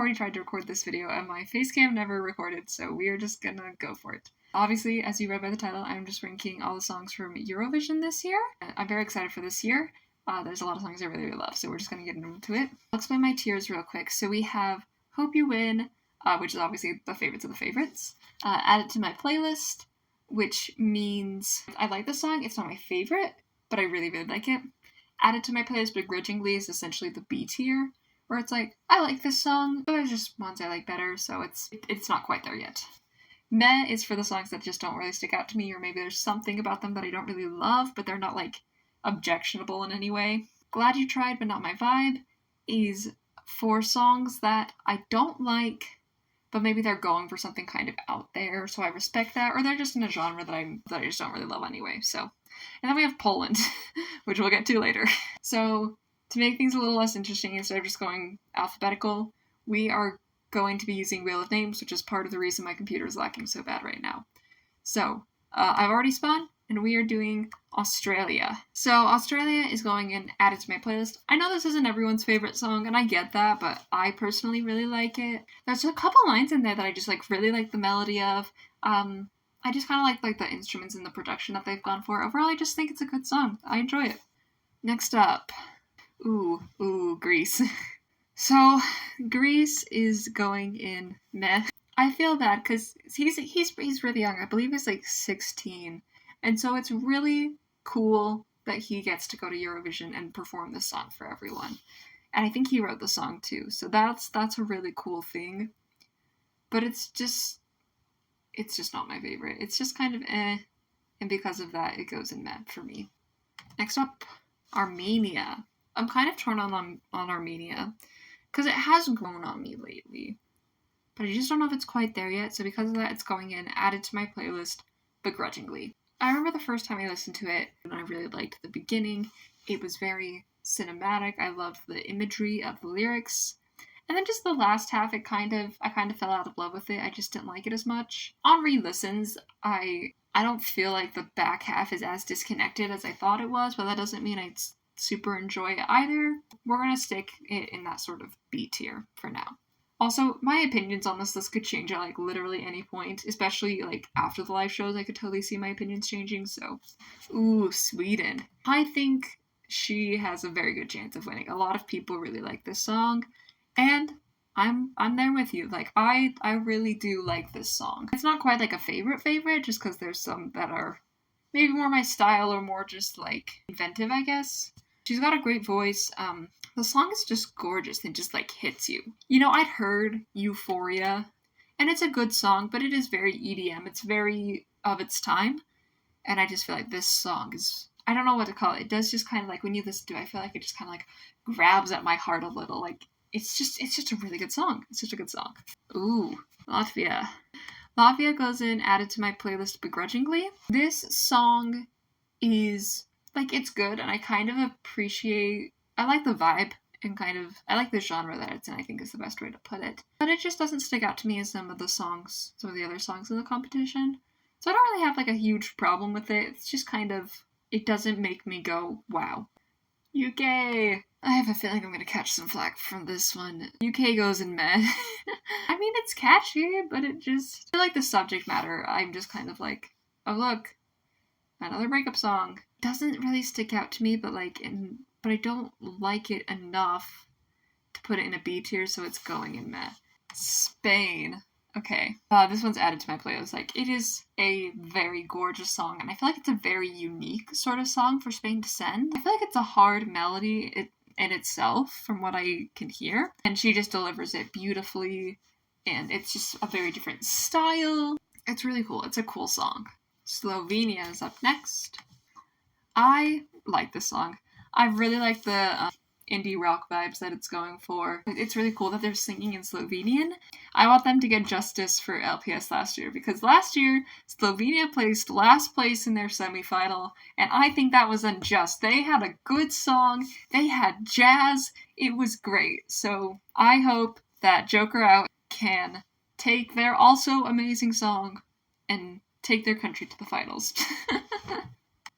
already tried to record this video and my face cam never recorded, so we are just gonna go for it. Obviously, as you read by the title, I'm just ranking all the songs from Eurovision this year. I'm very excited for this year. There's a lot of songs I really, really love, so we're just gonna get into it. I'll explain my tiers real quick. So we have Hope You Win, which is obviously the favorites of the favorites. Add It to My Playlist, which means I like the song. It's not my favorite, but I really, really like it. Add It to My Playlist begrudgingly is essentially the B tier, where it's like, I like this song, but there's just ones I like better, so it's not quite there yet. Meh is for the songs that just don't really stick out to me, or maybe there's something about them that I don't really love, but they're not, like, objectionable in any way. Glad You Tried But Not My Vibe is for songs that I don't like, but maybe they're going for something kind of out there, so I respect that, or they're just in a genre that I just don't really love anyway, so. And then we have Poland, which we'll get to later. So, to make things a little less interesting, instead of just going alphabetical, we are going to be using Wheel of Names, which is part of the reason my computer is lacking so bad right now. So, I've already spun, and we are doing Australia. So, Australia is going in Added to My Playlist. I know this isn't everyone's favorite song, and I get that, but I personally really like it. There's a couple lines in there that I just really like the melody of. I just kind of like the instruments and the production that they've gone for. Overall, I just think it's a good song. I enjoy it. Next up. Greece. So, Greece is going in meh. I feel bad because he's really young. I believe he's like 16. And so it's really cool that he gets to go to Eurovision and perform this song for everyone. And I think he wrote the song too. So that's a really cool thing. But it's just not my favorite. It's just kind of eh. And because of that, it goes in meh for me. Next up, Armenia. I'm kind of torn on Armenia because it has grown on me lately, but I just don't know if it's quite there yet. So because of that, it's going in Added to My Playlist begrudgingly. I remember the first time I listened to it, and I really liked the beginning. It was very cinematic. I loved the imagery of the lyrics. And then just the last half, I kind of fell out of love with it. I just didn't like it as much. On re-listens, I don't feel like the back half is as disconnected as I thought it was, but that doesn't mean I super enjoy it either. We're gonna stick it in that sort of B tier for now. Also, my opinions on this list could change at literally any point, especially after the live shows. I could totally see my opinions changing. So, Sweden. I think she has a very good chance of winning. A lot of people really like this song, and I'm there with you. I really do like this song. It's not quite a favorite, just because there's some that are maybe more my style or more just inventive, I guess. She's got a great voice. The song is just gorgeous and just hits you. I'd heard Euphoria, and it's a good song, but it is very EDM. It's very of its time, and I just feel like this song is, I don't know what to call it. It does just kind of when you listen to it, I feel like it just kind of grabs at my heart a little. It's just a really good song. It's just a good song. Latvia. Latvia goes in Added to My Playlist begrudgingly. This song is it's good, and I kind of appreciate, I like the vibe, and I like the genre that it's in, I think is the best way to put it. But it just doesn't stick out to me as some of the other songs in the competition. So I don't really have a huge problem with it. It's just it doesn't make me go, wow. UK! I have a feeling I'm gonna catch some flack from this one. UK goes in meh. I mean, it's catchy, but I feel the subject matter, I'm just oh look, another breakup song. Doesn't really stick out to me, but but I don't like it enough to put it in a B tier, so it's going in meh. Spain. Okay. This one's Added to My Playlist. It is a very gorgeous song, and I feel it's a very unique sort of song for Spain to send. I feel it's a hard melody in itself, from what I can hear, and she just delivers it beautifully, and it's just a very different style. It's really cool. It's a cool song. Slovenia is up next. I like this song. I really like the indie rock vibes that it's going for. It's really cool that they're singing in Slovenian. I want them to get justice for LPS last year, because last year Slovenia placed last place in their semifinal, and I think that was unjust. They had a good song, they had jazz, it was great. So I hope that Joker Out can take their also amazing song and take their country to the finals.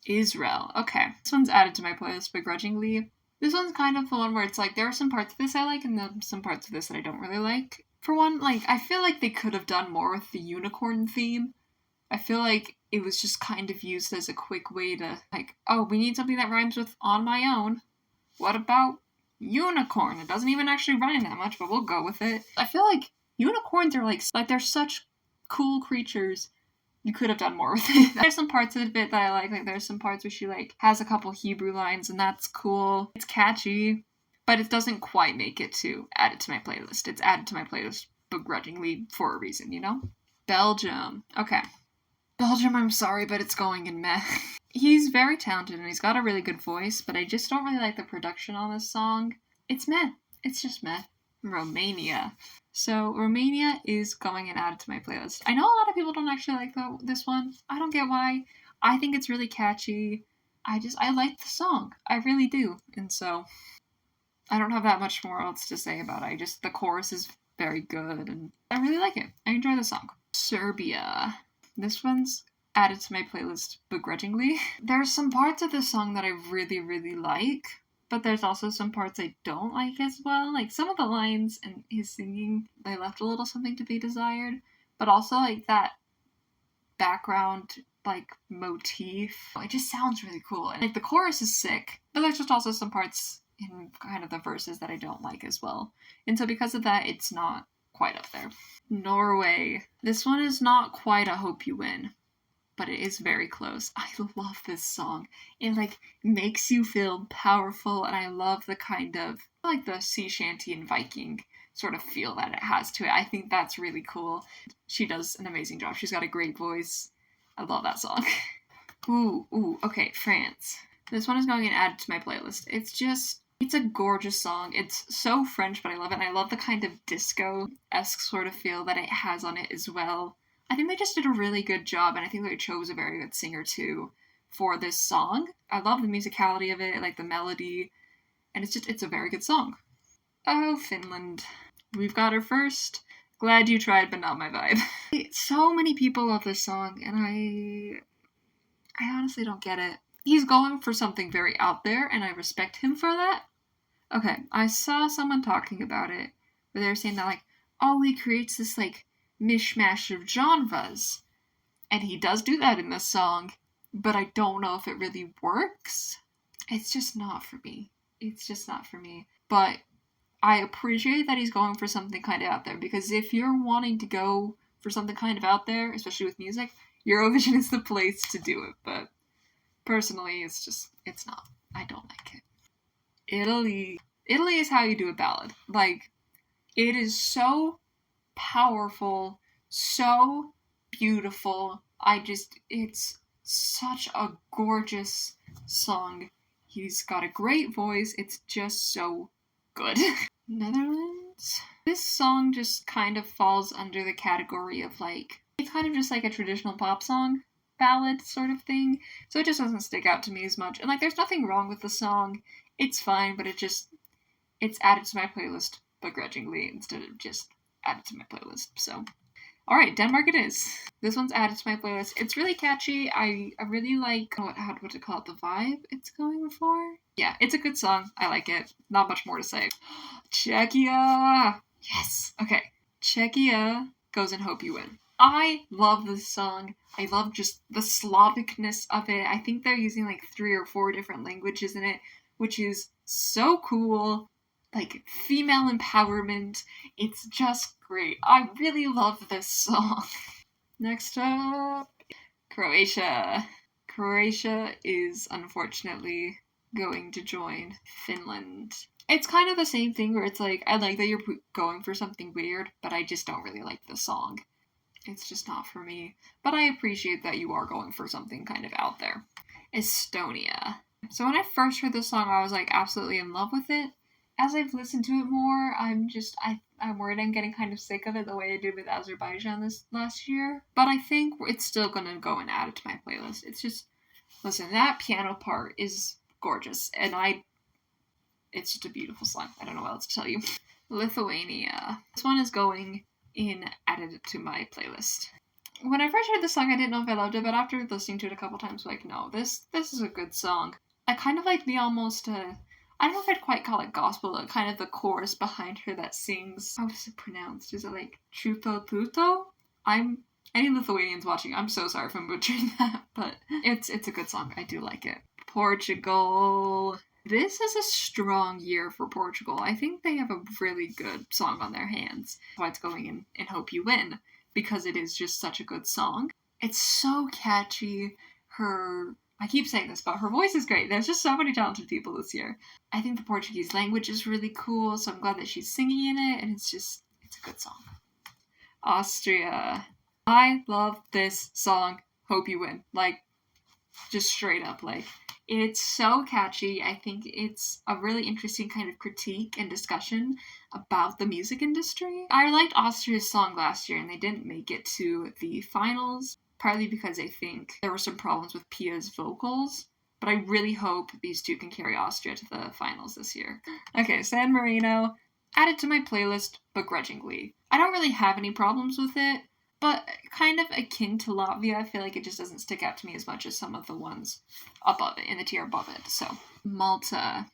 Israel. Okay. This one's Added to My Playlist begrudgingly. This one's kind of the one where it's like, there are some parts of this I like, and then some parts of this that I don't really like. For one, like, I feel like they could have done more with the unicorn theme. I feel like it was just kind of used as a quick way to, like, oh, we need something that rhymes with on my own. What about unicorn? It doesn't even actually rhyme that much, but we'll go with it. I feel like unicorns are like they're such cool creatures. You could have done more with it. There's some parts of it that I like there's some parts where she like has a couple Hebrew lines and that's cool. It's catchy, but it doesn't quite make it to add it to my playlist. It's added to my playlist begrudgingly for a reason, you know? Belgium. Okay. Belgium, I'm sorry, but it's going in meh. He's very talented and he's got a really good voice, but I just don't really like the production on this song. It's meh. It's just meh. Romania. So Romania is going and added to my playlist. I know a lot of people don't actually like this one. I don't get why. I think it's really catchy. I like the song. I really do. And so I don't have that much more else to say about it. The chorus is very good and I really like it. I enjoy the song. Serbia. This one's added to my playlist begrudgingly. There's some parts of this song that I really, really like, but there's also some parts I don't like as well. Like, some of the lines and his singing, they left a little something to be desired, but also, like, that background, like, motif, it just sounds really cool. And, like, the chorus is sick, but there's just also some parts in kind of the verses that I don't like as well. And so because of that, it's not quite up there. Norway. This one is not quite a Hope You Win, but it is very close. I love this song. It, like, makes you feel powerful, and I love the kind of, like, the sea shanty and Viking sort of feel that it has to it. I think that's really cool. She does an amazing job. She's got a great voice. I love that song. Okay, France. This one is going and added to my playlist. It's a gorgeous song. It's so French, but I love it, and I love the kind of disco-esque sort of feel that it has on it as well. I think they just did a really good job, and I think they chose a very good singer, too, for this song. I love the musicality of it, I like the melody, and it's a very good song. Oh, Finland. We've got her first. Glad you tried, but not my vibe. So many people love this song, and I honestly don't get it. He's going for something very out there, and I respect him for that. Okay, I saw someone talking about it, where they were saying that, like, oh, he creates this, like, mishmash of genres. And he does do that in this song, but I don't know if it really works. It's just not for me. But I appreciate that he's going for something kind of out there, because if you're wanting to go for something kind of out there, especially with music, Eurovision is the place to do it. But personally, it's not. I don't like it. Italy. Italy is how you do a ballad. Like, it is so powerful, so beautiful. It's such a gorgeous song. He's got a great voice. It's just so good. Netherlands? This song just kind of falls under the category of, like, it's kind of just like a traditional pop song, ballad sort of thing. So it just doesn't stick out to me as much. And, like, there's nothing wrong with the song. It's fine, but it's added to my playlist begrudgingly instead of just added to my playlist. So, alright, Denmark it is. This one's added to my playlist. It's really catchy. I really like what to call it, the vibe it's going for. Yeah, it's a good song. I like it. Not much more to say. Czechia! Yes! Okay. Czechia goes and Hope You Win. I love this song. I love just the Slavicness of it. I think they're using like 3 or 4 different languages in it, which is so cool. Like, female empowerment. It's just great. I really love this song. Next up, Croatia. Croatia is unfortunately going to join Finland. It's kind of the same thing where it's like, I like that you're going for something weird, but I just don't really like the song. It's just not for me. But I appreciate that you are going for something kind of out there. Estonia. So when I first heard this song, I was like absolutely in love with it. As I've listened to it more, I'm worried I'm getting kind of sick of it the way I did with Azerbaijan this last year. But I think it's still gonna go and add it to my playlist. It's just, listen, that piano part is gorgeous, and it's just a beautiful song. I don't know what else to tell you. Lithuania. This one is going in added to my playlist. When I first heard this song, I didn't know if I loved it, but after listening to it a couple times, I'm like, no, this is a good song. I kind of like the almost I don't know if I'd quite call it gospel, but kind of the chorus behind her that sings, how is it pronounced? Is it like Chuto Tuto? Any Lithuanians watching, I'm so sorry if I'm butchering that, but it's a good song. I do like it. Portugal. This is a strong year for Portugal. I think they have a really good song on their hands. That's why it's going in Hope You Win, because it is just such a good song. It's so catchy. I keep saying this, but her voice is great. There's just so many talented people this year. I think the Portuguese language is really cool, so I'm glad that she's singing in it, and it's a good song. Austria. I love this song, Hope You Win. Like, just straight up, like, it's so catchy. I think it's a really interesting kind of critique and discussion about the music industry. I liked Austria's song last year, and they didn't make it to the finals, partly because I think there were some problems with Pia's vocals, but I really hope these two can carry Austria to the finals this year. Okay, San Marino, added to my playlist begrudgingly. I don't really have any problems with it, but kind of akin to Latvia, I feel like it just doesn't stick out to me as much as some of the ones above it, in the tier above it. So, Malta.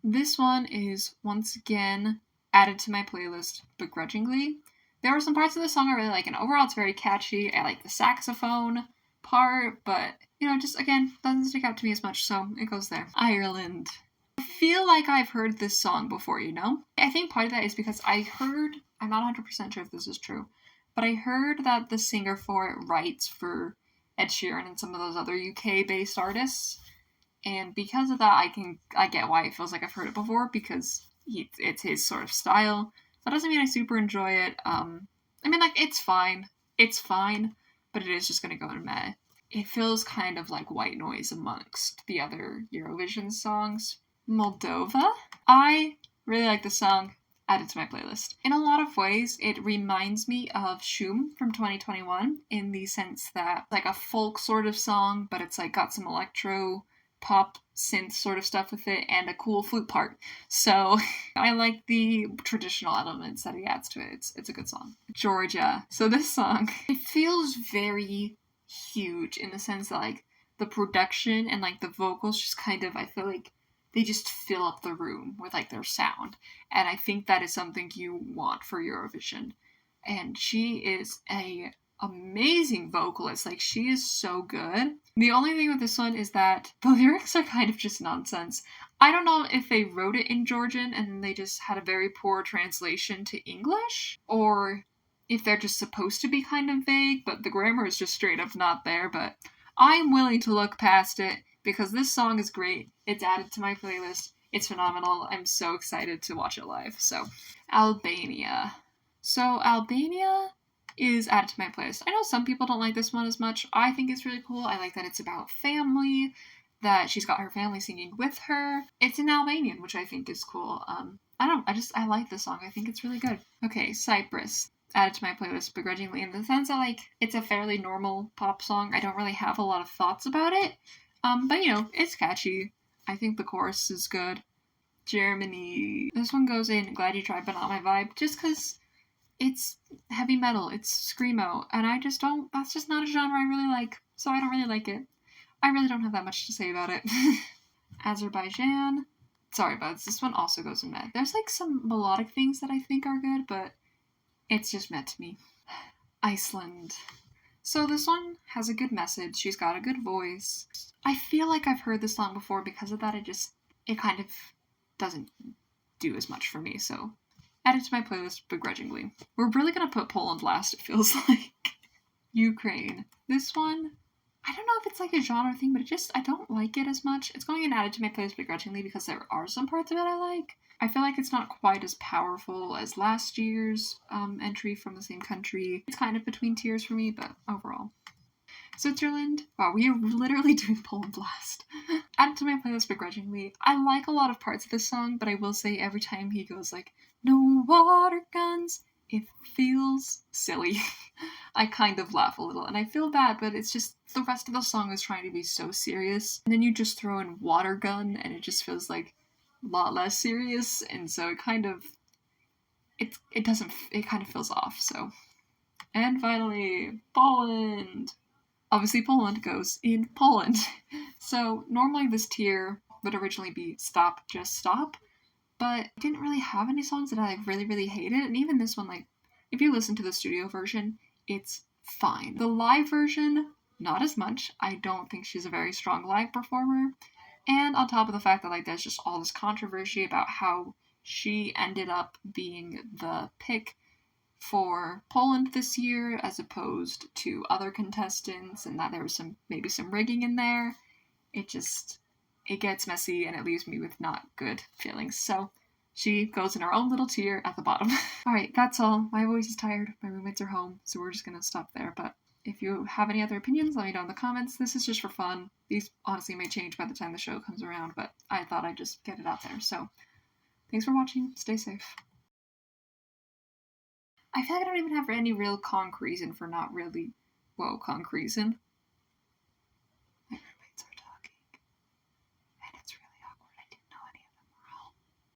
This one is, once again, added to my playlist begrudgingly. There were some parts of the song I really like, and overall it's very catchy. I like the saxophone part, but, just, again, doesn't stick out to me as much, so it goes there. Ireland. I feel like I've heard this song before, I think part of that is because I'm not 100% sure if this is true, but I heard that the singer for it writes for Ed Sheeran and some of those other UK-based artists. And because of that, I get why it feels like I've heard it before, because it's his sort of style. That doesn't mean I super enjoy it. It's fine. It's fine, but it is just going to go in meh. It feels kind of like white noise amongst the other Eurovision songs. Moldova. I really like the song. Added to my playlist. In a lot of ways, it reminds me of Shum from 2021 in the sense that like a folk sort of song, but it's like got some electro pop synth sort of stuff with it and a cool flute part. So I like the traditional elements that he adds to it. It's a good song. Georgia. So this song, it feels very huge in the sense that like the production and like the vocals just kind of, I feel like they just fill up the room with like their sound. And I think that is something you want for Eurovision. And she is a amazing vocalist. Like, she is so good. The only thing with this one is that the lyrics are kind of just nonsense. I don't know if they wrote it in Georgian and they just had a very poor translation to English, or if they're just supposed to be kind of vague, but the grammar is just straight up not there. But I'm willing to look past it, because this song is great. It's added to my playlist. It's phenomenal. I'm so excited to watch it live. So, Albania. So, Albania is added to my playlist. I know some people don't like this one as much. I think it's really cool. I like that it's about family, that she's got her family singing with her. It's in Albanian, which I think is cool. I like the song. I think it's really good. Okay, Cyprus. Added to my playlist begrudgingly in the sense that, like, it's a fairly normal pop song. I don't really have a lot of thoughts about it. But it's catchy. I think the chorus is good. Germany. This one goes in Glad You Tried But Not My Vibe, just because it's heavy metal, it's screamo, and that's just not a genre I really like, so I don't really like it. I really don't have that much to say about it. Azerbaijan. Sorry, buds, this one also goes in meh. There's like some melodic things that I think are good, but it's just meh to me. Iceland. So this one has a good message. She's got a good voice. I feel like I've heard this song before. Because of that, it kind of doesn't do as much for me. So, add it to my playlist begrudgingly. We're really going to put Poland last, it feels like. Ukraine. This one, I don't know if it's like a genre thing, but I don't like it as much. It's going in added to my playlist begrudgingly because there are some parts of it I like. I feel like it's not quite as powerful as last year's entry from the same country. It's kind of between tiers for me, but overall. Switzerland. Wow, we are literally doing Poland last. Added to my playlist begrudgingly. I like a lot of parts of this song, but I will say every time he goes like, no water guns, it feels silly. I kind of laugh a little, and I feel bad, but it's just the rest of the song is trying to be so serious. And then you just throw in water gun, and it just feels like a lot less serious, and so it kind of feels off. So, and finally, Poland. Obviously, Poland goes in Poland. So normally this tier would originally be Stop, Just Stop, but it didn't really have any songs that I really, really hated. And even this one, like, if you listen to the studio version, it's fine. The live version, not as much. I don't think she's a very strong live performer. And on top of the fact that, like, there's just all this controversy about how she ended up being the pick for Poland this year as opposed to other contestants, and that there was maybe some rigging in there. It gets messy and it leaves me with not good feelings. So she goes in her own little tier at the bottom. Alright, that's all. My voice is tired. My roommates are home, so we're just gonna stop there. But if you have any other opinions, let me know in the comments. This is just for fun. These honestly may change by the time the show comes around, but I thought I'd just get it out there. So thanks for watching. Stay safe. I feel like I don't even have any real conk reason for not really, concrete reason.